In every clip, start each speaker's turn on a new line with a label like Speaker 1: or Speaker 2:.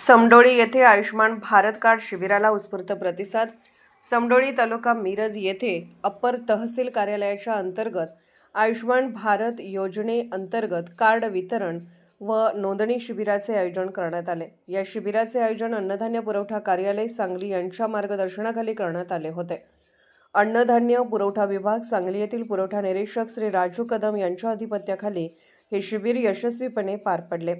Speaker 1: समडोळी येथे आयुष्मान भारत कार्ड शिबिराला उत्स्फूर्त प्रतिसाद। समडोळी तालुका मिरज येथे अप्पर तहसील कार्यालयाच्या अंतर्गत आयुष्मान भारत योजनेअंतर्गत कार्ड वितरण व नोंदणी शिबिराचे आयोजन करण्यात आले। या शिबिराचे आयोजन अन्नधान्य पुरवठा कार्यालय सांगली यांच्या मार्गदर्शनाखाली करण्यात आले होते। अन्नधान्य पुरवठा विभाग सांगली येथील पुरवठा निरीक्षक श्री राजू कदम यांच्या अधिपत्याखाली हे शिबिर यशस्वीपणे पार पडले।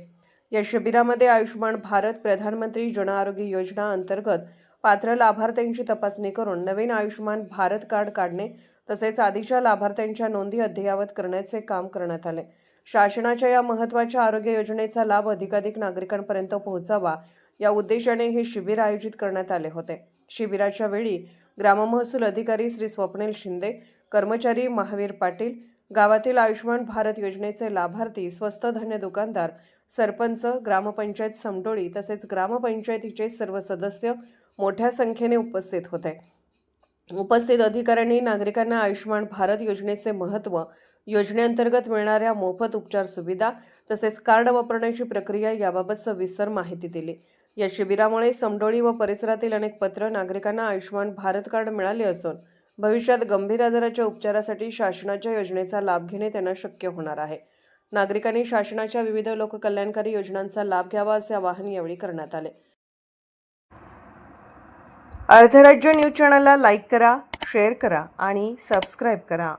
Speaker 1: या शिबिरामध्ये आयुष्मान भारत प्रधानमंत्री जन आरोग्य योजना अंतर्गत पात्र लाभार्थ्यांची तपासणी करून नवीन आयुष्मान भारत कार्ड काढणे तसेच आधीच्या लाभार्थ्यांच्या नोंदी अद्ययावत करण्याचे काम करण्यात आले। शासनाच्या या महत्त्वाच्या आरोग्य योजनेचा लाभ अधिकाधिक नागरिकांपर्यंत पोहोचावा या उद्देशाने हे शिबिर आयोजित करण्यात आले होते। शिबिराच्या वेळी ग्राममहसूल अधिकारी श्री स्वप्नील शिंदे, कर्मचारी महावीर पाटील, गावातील आयुष्मान भारत योजनेचे लाभार्थी, स्वस्त धान्य दुकानदार, सरपंच, ग्रामपंचायत समडोळी तसेच ग्रामपंचायतीचे सर्व सदस्य मोठ्या संख्येने उपस्थित होते। उपस्थित अधिकाऱ्यांनी नागरिकांना आयुष्मान भारत योजनेचे महत्त्व, योजनेअंतर्गत मिळणाऱ्या मोफत उपचार सुविधा तसेच कार्ड वापरण्याची प्रक्रिया याबाबत सविस्तर माहिती दिली। या शिबिरामुळे समडोळी व परिसरातील अनेक पात्र नागरिकांना आयुष्मान भारत कार्ड मिळाले असून भविष्यात गंभीर आजाराच्या उपचारासाठी शासनाच्या योजनेचा लाभ घेणे त्यांना शक्य होणार आहे। नागरिकांनी शासनाच्या विविध लोककल्याणकारी योजनांचा लाभ घ्यावा असे आवाहन यावेळी करण्यात आले। अर्धराज्य न्यूज चॅनलला लाईक करा, शेअर करा आणि सबस्क्राईब करा।